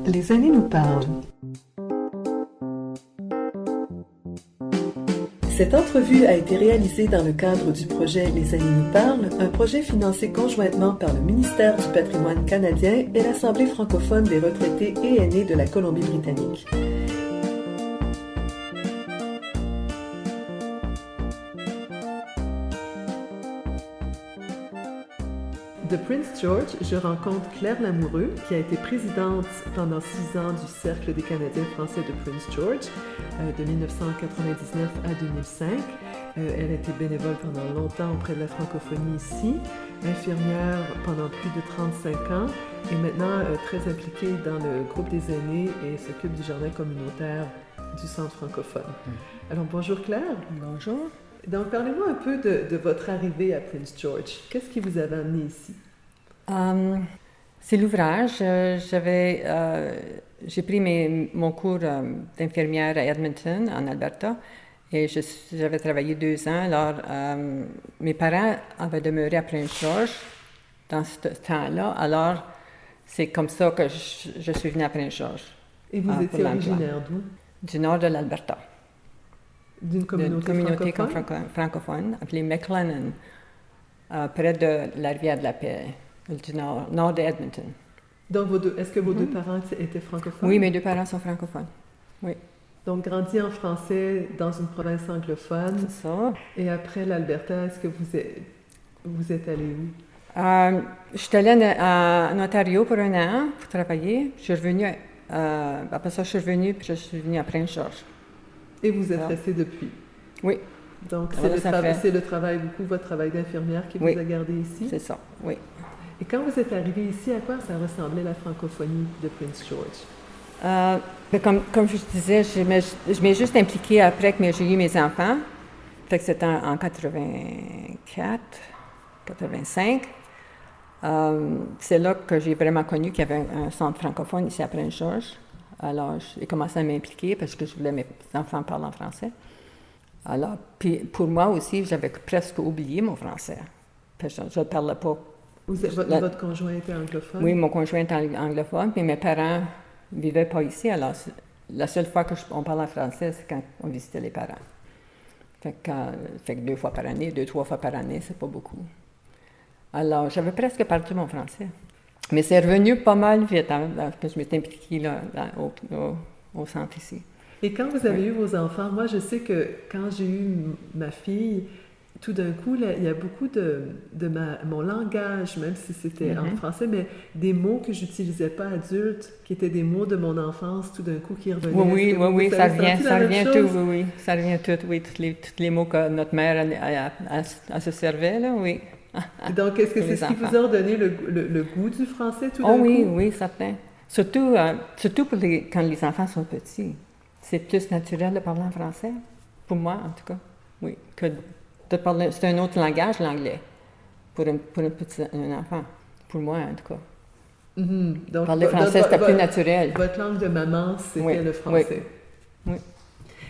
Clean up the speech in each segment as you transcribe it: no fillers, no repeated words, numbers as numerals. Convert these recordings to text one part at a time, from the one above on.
Les années nous parlent. Cette entrevue a été réalisée dans le cadre du projet Les années nous parlent, un projet financé conjointement par le ministère du Patrimoine canadien et l'Assemblée francophone des retraités et aînés de la Colombie-Britannique. De Prince George, je rencontre Claire Lamoureux, qui a été présidente pendant 6 ans du Cercle des Canadiens français de Prince George, de 1999 à 2005. Elle a été bénévole pendant longtemps auprès de la francophonie ici, infirmière pendant plus de 35 ans et maintenant très impliquée dans le groupe des aînés et s'occupe du jardin communautaire du Centre francophone. Alors bonjour Claire. Bonjour. Donc, parlez-moi un peu de votre arrivée à Prince George. Qu'est-ce qui vous avait amené ici? C'est l'ouvrage. J'ai pris mon cours d'infirmière à Edmonton, en Alberta, et j'avais travaillé 2 ans. Alors, mes parents avaient demeuré à Prince George dans ce temps-là. Alors, c'est comme ça que je suis venue à Prince George. Et vous étiez originaire d'où? Du nord de l'Alberta. D'une communauté francophone appelée McLennan, près de la rivière de la Paix, du nord d'Edmonton. Donc, est-ce que vos deux parents étaient francophones? Oui, mes 2 parents sont francophones. Oui. Donc, grandi en français dans une province anglophone. C'est ça. Et après l'Alberta, est-ce que vous êtes allé où? Je suis allée en Ontario pour 1 an pour travailler. Je suis revenue, après ça, je suis venue à Prince George. Et vous êtes restée depuis? Oui. Donc, c'est le travail, beaucoup votre travail d'infirmière qui vous a gardé ici? C'est ça, oui. Et quand vous êtes arrivée ici, à quoi ça ressemblait la francophonie de Prince George? Comme je disais, je m'ai juste impliquée après que j'ai eu mes enfants. Fait que c'était en 84, 85. C'est là que j'ai vraiment connu qu'il y avait un centre francophone ici à Prince George. Alors, j'ai commencé à m'impliquer parce que je voulais que mes enfants parlent en français. Alors, puis pour moi aussi, j'avais presque oublié mon français. Parce que je ne parlais pas. Votre conjoint était anglophone? Oui, mon conjoint était anglophone, puis mes parents ne vivaient pas ici. Alors, la seule fois qu'on parlait français, c'est quand on visitait les parents. Fait que 2 fois par année, 2-3 fois par année, c'est pas beaucoup. Alors, j'avais presque perdu mon français. Mais c'est revenu pas mal vite, parce que je m'étais impliquée là, au centre ici. Et quand vous avez eu vos enfants, moi je sais que quand j'ai eu ma fille, tout d'un coup, là, il y a beaucoup de mon langage, même si c'était en français, mais des mots que j'utilisais pas adulte, qui étaient des mots de mon enfance, tout d'un coup, qui revenaient. Oui, ça revient tout, oui, ça revient tout, oui, tous les mots que notre mère elle se servait, là, oui. Donc, est-ce que c'est ce qui vous a donné le goût du français tout d'un coup? Oui, certain. Surtout quand les enfants sont petits. C'est plus naturel de parler en français, pour moi en tout cas, oui, que de parler. C'est un autre langage, l'anglais, pour un enfant, pour moi en tout cas. Donc, parler français, c'était plus naturel. Votre langue de maman, c'était le français. Oui.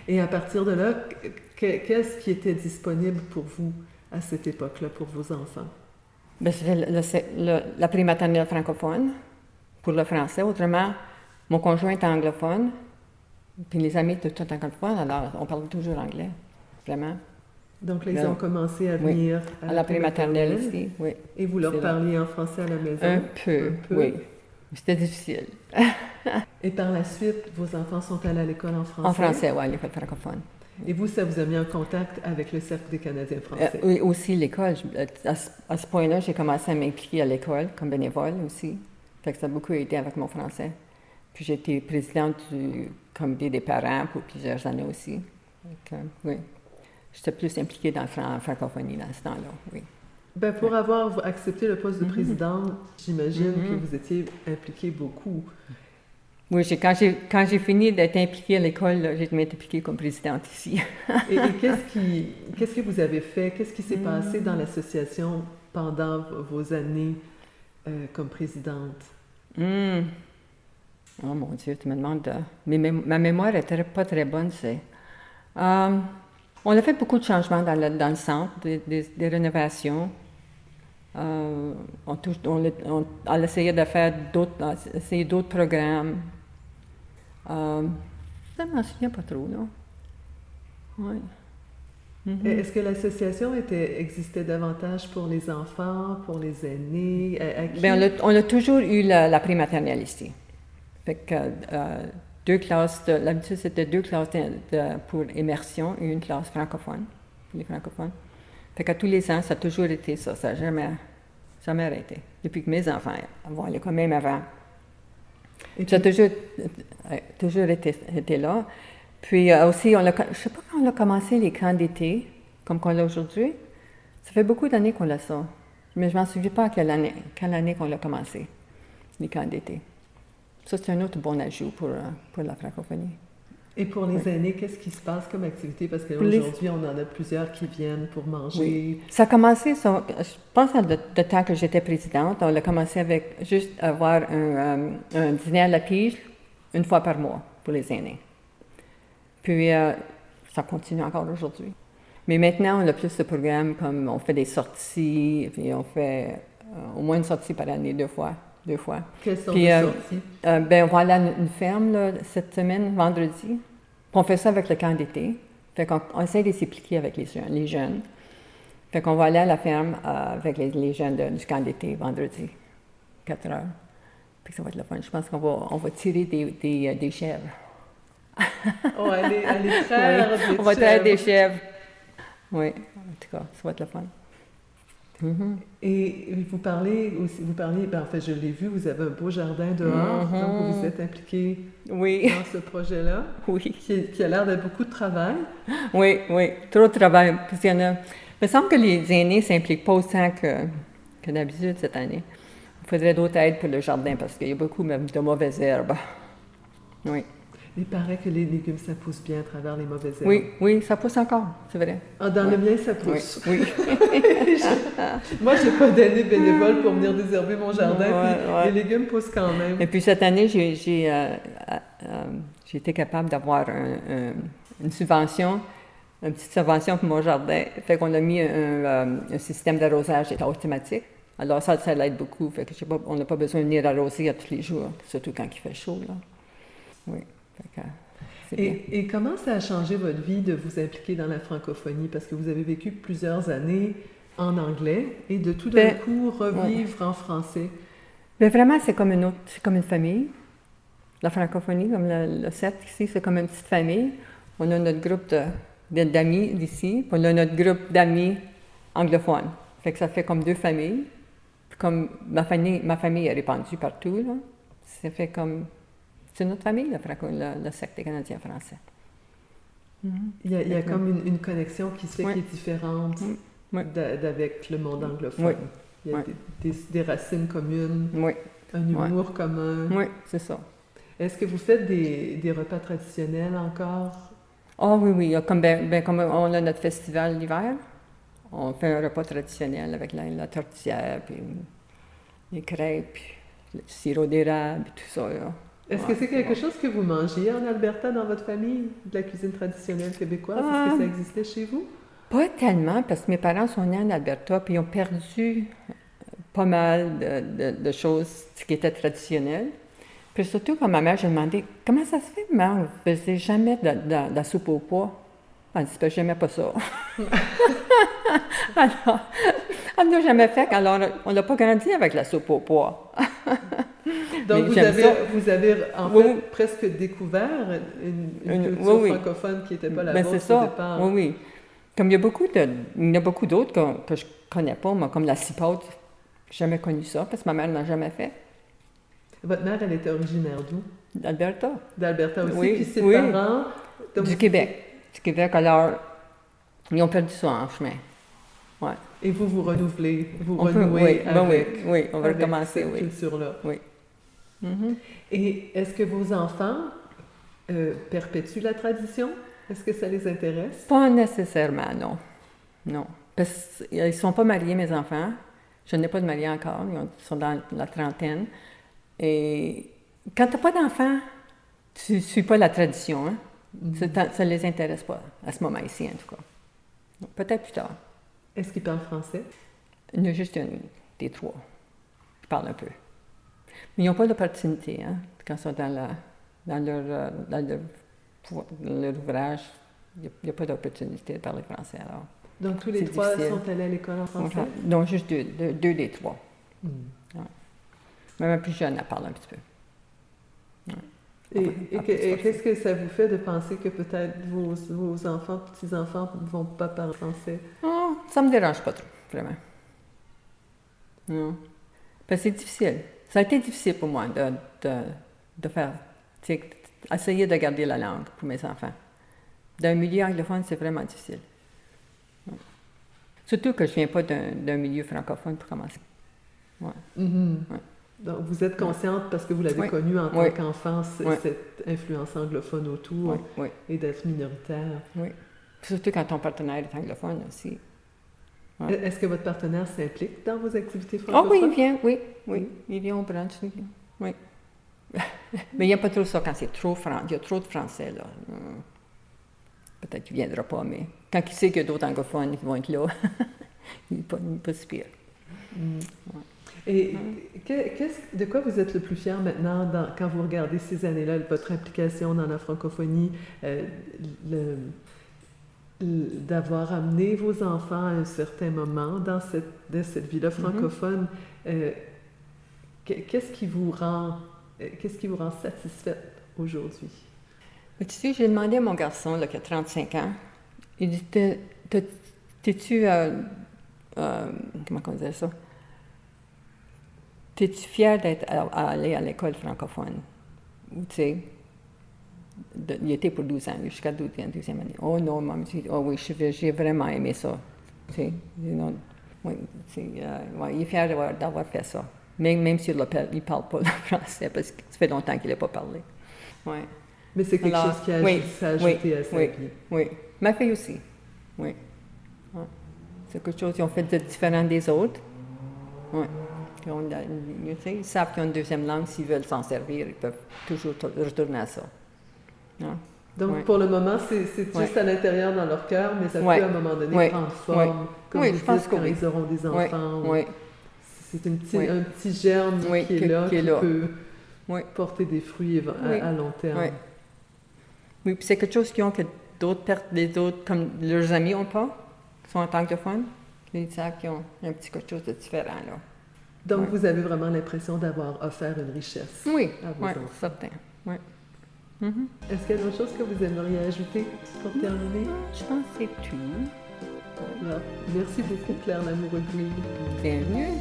Et à partir de là, qu'est-ce qui était disponible pour vous à cette époque-là, pour vos enfants? Bien, c'était la prématernelle francophone pour le français. Autrement, mon conjoint est anglophone, puis les amis étaient tous anglophones, alors on parlait toujours anglais, vraiment. Donc là, ils ont commencé à venir à la prématernelle ici, oui. Et vous leur parliez en français à la maison? Un peu, oui. C'était difficile. Et par la suite, vos enfants sont allés à l'école en français? En français, oui, à l'école francophone. Et vous, ça vous a mis en contact avec le Cercle des Canadiens français? Oui, aussi l'école. À ce point-là, j'ai commencé à m'impliquer à l'école comme bénévole aussi. Fait que ça a beaucoup aidé avec mon français. Puis j'ai été présidente du comité des parents pour plusieurs années aussi. Donc, oui. J'étais plus impliquée dans la francophonie dans ce temps-là, oui. Bien, pour avoir accepté le poste de présidente, j'imagine que vous étiez impliquée beaucoup. Oui, quand j'ai fini d'être impliquée à l'école, j'ai été impliquée comme présidente ici. Et qu'est-ce que vous avez fait? Qu'est-ce qui s'est passé dans l'association pendant vos années comme présidente? Oh mon Dieu, tu me demandes... ma mémoire n'était pas très bonne, c'est... on a fait beaucoup de changements dans le centre, des rénovations. On essayait de faire d'autres programmes. Ça ne m'en souviens pas trop, non? Oui. Est-ce que l'association existait davantage pour les enfants, pour les aînés? À qui? Bien, on a toujours eu la prématernelle ici. Fait que, deux classes, l'habitude c'était 2 classes pour immersion et une classe francophone, pour les francophones. Fait qu'à tous les ans, ça a toujours été ça, ça n'a jamais arrêté. Depuis que mes enfants vont à l'école, même avant. Et ça a toujours été là. Puis aussi, je ne sais pas quand on a commencé les camps d'été, comme qu'on l'a aujourd'hui. Ça fait beaucoup d'années qu'on l'a ça. Mais je ne m'en souviens pas quelle année qu'on l'a commencé, les camps d'été. Ça, c'est un autre bon ajout pour la francophonie. Et pour les aînés, qu'est-ce qui se passe comme activité? Parce qu'aujourd'hui, on en a plusieurs qui viennent pour manger. Oui. Ça a commencé, je pense, le temps que j'étais présidente, on a commencé avec juste avoir un dîner à la pige une fois par mois pour les aînés. Puis, ça continue encore aujourd'hui. Mais maintenant, on a plus de programmes, comme on fait des sorties, puis on fait au moins une sortie par année, deux fois. Quelles sont les sorties? On va aller à une ferme là, cette semaine, vendredi. Puis on fait ça avec le camp d'été. Fait qu'on essaie de s'impliquer avec les jeunes. Fait qu'on va aller à la ferme avec les jeunes du camp d'été, vendredi, 4 heures. Puis ça va être le fun. Je pense qu'on va tirer des chèvres. Oh, aller traire des chèvres. On va traire des chèvres. Oui, en tout cas, ça va être le fun. Mm-hmm. Et vous parliez, en fait, je l'ai vu, vous avez un beau jardin dehors, donc vous vous êtes impliqué dans ce projet-là, qui a l'air d'être beaucoup de travail. Oui, trop de travail. Parce qu'il y en a. Il me semble que les aînés ne s'impliquent pas autant que d'habitude cette année. Il faudrait d'autres aides pour le jardin parce qu'il y a beaucoup même de mauvaises herbes. Oui. Il paraît que les légumes, ça pousse bien à travers les mauvaises herbes. Oui, ça pousse encore, c'est vrai. Ah, dans le mien, ça pousse. Oui. Moi, je n'ai pas d'aînés bénévoles pour venir désherber mon jardin, puis les légumes poussent quand même. Et puis cette année, j'ai été capable d'avoir une subvention, une petite subvention pour mon jardin. Fait qu'on a mis un système d'arrosage automatique. Alors ça l'aide beaucoup. Fait que on n'a pas besoin de venir arroser à tous les jours, surtout quand il fait chaud, là. Oui. Et comment ça a changé votre vie de vous impliquer dans la francophonie? Parce que vous avez vécu plusieurs années en anglais et de tout d'un coup revivre en français. Mais vraiment, c'est comme une famille. La francophonie, comme le CERT ici, c'est comme une petite famille. On a notre groupe d'amis d'ici, puis on a notre groupe d'amis anglophones. Fait que ça fait comme deux familles. Puis comme ma famille est répandue partout, là, ça fait comme... C'est notre famille, le secte des Canadiens français. Il y a comme une connexion qui se fait qui est différente d'avec le monde anglophone. Il y a des racines communes, un humour commun. Oui, c'est ça. Est-ce que vous faites des repas traditionnels encore? Ah oui. Comme on a notre festival l'hiver, on fait un repas traditionnel avec la tortilla, puis les crêpes, puis le sirop d'érable, tout ça, là. Est-ce que c'est quelque chose que vous mangiez en Alberta dans votre famille, de la cuisine traditionnelle québécoise? Est-ce que ça existait chez vous? Pas tellement, parce que mes parents sont nés en Alberta, puis ils ont perdu pas mal de choses qui étaient traditionnelles. Puis surtout, quand ma mère, j'ai demandé, comment ça se fait, maman, vous ne faisiez jamais de la soupe au pois? Elle dit, j'aimais pas ça. Alors, elle n'a jamais fait, alors on n'a pas grandi avec la soupe au pois. Donc, vous avez en fait presque découvert une culture francophone qui n'était pas la vôtre au départ. Oui. Comme il y a beaucoup d'autres que je ne connais pas, moi, comme la cipote, je n'ai jamais connu ça, parce que ma mère n'a jamais fait. Votre mère, elle était originaire d'où? D'Alberta. D'Alberta aussi, puis ses parents... Donc, du Québec, alors, ils ont perdu ça en chemin. Ouais. Et vous renouvelez, renouez avec, on va recommencer, cette culture-là. Oui. Mm-hmm. Et est-ce que vos enfants perpétuent la tradition? Est-ce que ça les intéresse? Pas nécessairement, non. Parce qu'ils ne sont pas mariés, mes enfants. Je n'ai pas de mariés encore, ils sont dans la trentaine. Et quand tu n'as pas d'enfants, tu ne suis pas la tradition, hein? Mm-hmm. Ça ne les intéresse pas, à ce moment-ci, en tout cas. Donc, peut-être plus tard. Est-ce qu'ils parlent français? Il y a juste des trois. Ils parlent un peu. Mais ils n'ont pas d'opportunité, hein, quand ils sont dans leur ouvrage. Il n'y a pas d'opportunité de parler français, alors. Donc, tous les trois sont allés à l'école en français? Donc, juste deux des trois. Ouais. Même la plus jeune, elle parle un petit peu. Ouais. Et qu'est-ce que ça vous fait de penser que peut-être vos enfants, petits-enfants ne vont pas parler français? Oh, ça ne me dérange pas trop, vraiment. Non. Parce que c'est difficile. Ça a été difficile pour moi de faire, essayer de garder la langue pour mes enfants. Dans un milieu anglophone, c'est vraiment difficile. Ouais. Surtout que je ne viens pas d'un milieu francophone pour commencer. Ouais. Mm-hmm. Ouais. Donc, vous êtes consciente, parce que vous l'avez connue en tant qu'enfant, cette influence anglophone autour et d'être minoritaire. Oui. Surtout quand ton partenaire est anglophone aussi. Ouais. Est-ce que votre partenaire s'implique dans vos activités francophones? Oui, il vient, oui. Il vient au brunch, oui. Mais il n'y a pas trop ça quand c'est trop il y a trop de français, là. Peut-être qu'il ne viendra pas, mais quand il sait qu'il y a d'autres anglophones qui vont être là, il n'est pas si pire. Ouais. Et de quoi vous êtes le plus fier maintenant quand vous regardez ces années-là, votre implication dans la francophonie, d'avoir amené vos enfants à un certain moment dans cette vie-là francophone? Qu'est-ce qui vous rend satisfaite aujourd'hui? Tu sais, j'ai demandé à mon garçon, là, qui a 35 ans, il dit, t'es-tu, comment on disait ça? T'es-tu fière d'être allé à l'école francophone? Tu sais, il était pour 12 ans, jusqu'à 12e année. Oh non, maman, oui, j'ai vraiment aimé ça. Tu sais, oui, il est fier d'avoir fait ça. Même s'il ne parle pas le français, parce que ça fait longtemps qu'il n'a pas parlé. Ouais. Mais c'est quelque chose qui a ajouté à sa vie. Oui, ma fille aussi. Oui. Ouais. C'est quelque chose qu'ils ont fait de différent des autres. Oui. Ils savent qu'ils ont une deuxième langue, s'ils veulent s'en servir, ils peuvent toujours retourner à ça. Ouais. Donc, pour le moment, c'est juste à l'intérieur dans leur cœur, mais ça peut à un moment donné prendre forme, comme vous dites, quand ils auront des enfants. C'est un petit germe qui est là, qui peut porter des fruits à long terme. Oui, puis c'est quelque chose qu'ils ont que les autres, comme leurs amis n'ont pas, qui sont anglophones. Ils savent qu'ils ont un petit quelque chose de différent, là. Donc, vous avez vraiment l'impression d'avoir offert une richesse à vos enfants. Certain. Oui. Est-ce qu'il y a d'autres choses que vous aimeriez ajouter pour terminer? Je pense que c'est tout. Alors, merci beaucoup, Claire Lamoureux-Green. Bienvenue.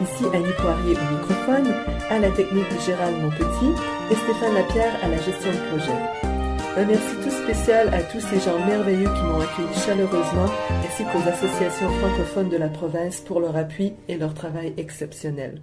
Ici Annie Poirier au microphone, à la technique Gérald Monpetit et Stéphane Lapierre à la gestion de projet. Un merci tout spécial à tous ces gens merveilleux qui m'ont accueilli chaleureusement, ainsi qu'aux associations francophones de la province pour leur appui et leur travail exceptionnel.